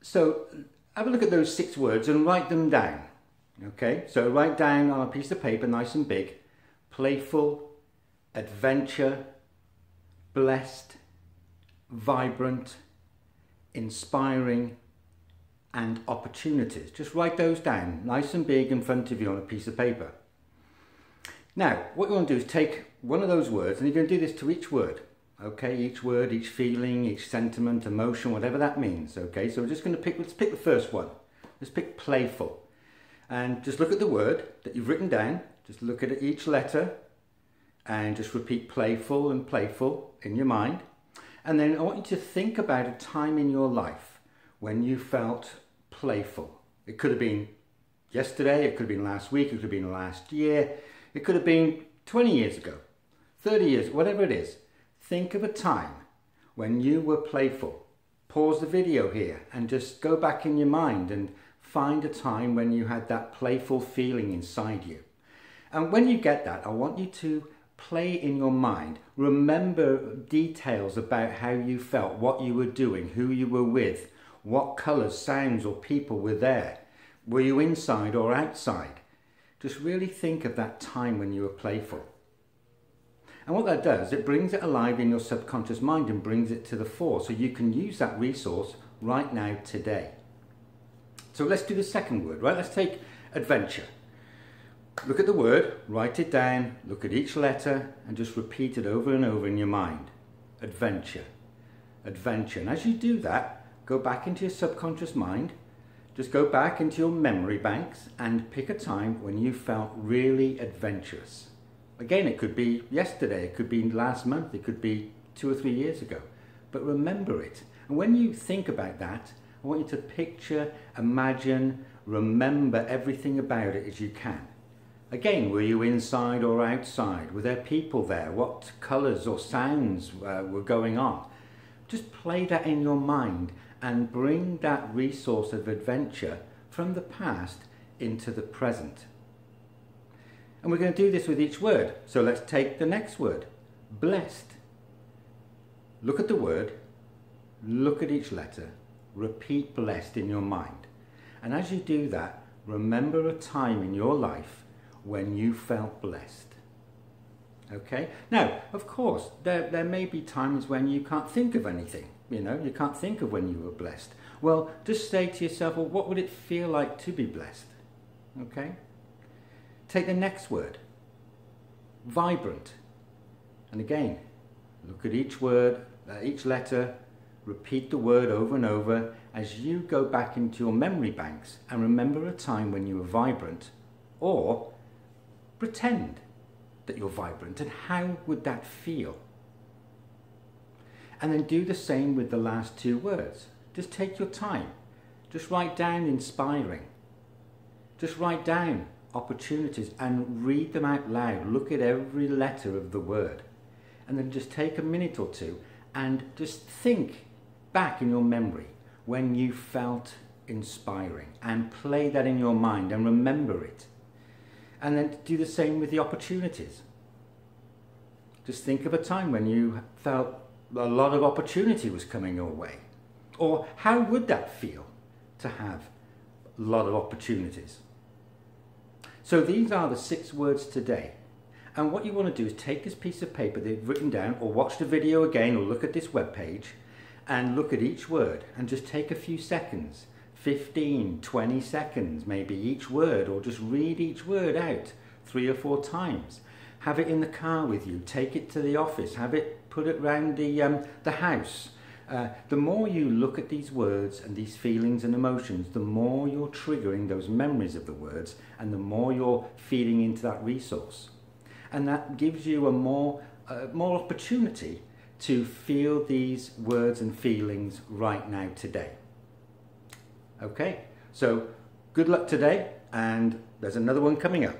So have a look at those 6 words and write them down. Okay, so write down on a piece of paper, nice and big, playful, adventure, blessed, vibrant, inspiring, and opportunities. Just write those down nice and big in front of you on a piece of paper. Now, what you want to do is take one of those words, and you're going to do this to each word. Okay, each word, each feeling, each sentiment, emotion, whatever that means. Okay, so we're just going to let's pick the first one. Let's pick playful. And just look at the word that you've written down. Just look at each letter and just repeat playful and playful in your mind. And then I want you to think about a time in your life when you felt playful. It could have been yesterday, it could have been last week, it could have been last year, it could have been 20 years ago, 30 years, whatever it is. Think of a time when you were playful. Pause the video here and just go back in your mind and find a time when you had that playful feeling inside you. And when you get that, I want you to play in your mind. Remember details about how you felt, what you were doing, who you were with, what colours, sounds or people were there. Were you inside or outside? Just really think of that time when you were playful. And what that does, it brings it alive in your subconscious mind and brings it to the fore, so you can use that resource right now, today. So let's do the second word, right? Let's take adventure. Look at the word, write it down, look at each letter and just repeat it over and over in your mind. Adventure, adventure. And as you do that, go back into your subconscious mind, just go back into your memory banks and pick a time when you felt really adventurous. Again, it could be yesterday, it could be last month, it could be 2 or 3 years ago. But remember it. And when you think about that, I want you to picture, imagine, remember everything about it as you can. Again, were you inside or outside? Were there people there? What colours or sounds were going on? Just play that in your mind and bring that resource of adventure from the past into the present. And we're going to do this with each word. So let's take the next word, blessed. Look at the word, look at each letter, repeat blessed in your mind. And as you do that, remember a time in your life when you felt blessed. Okay? Now, of course, there may be times when you can't think of anything. You know, you can't think of when you were blessed. Well, just say to yourself, well, what would it feel like to be blessed? Okay? Take the next word, vibrant. And again, look at each word, each letter, repeat the word over and over as you go back into your memory banks and remember a time when you were vibrant, or pretend that you're vibrant and how would that feel? And then do the same with the last 2 words. Just take your time. Just write down inspiring. Just write down opportunities and read them out loud. Look at every letter of the word. And then just take a minute or 2 and just think back in your memory when you felt inspiring and play that in your mind and remember it. And then do the same with the opportunities. Just think of a time when you felt a lot of opportunity was coming your way. Or how would that feel to have a lot of opportunities? So these are the 6 words today. And what you want to do is take this piece of paper that you've written down, or watch the video again, or look at this webpage and look at each word and just take a few seconds, 15, 20 seconds, maybe each word, or just read each word out 3 or 4 times. Have it in the car with you, take it to the office, have it, put it around the house. The more you look at these words and these feelings and emotions, the more you're triggering those memories of the words and the more you're feeding into that resource. And that gives you a more opportunity to feel these words and feelings right now, today. Okay, so good luck today, and there's another one coming up.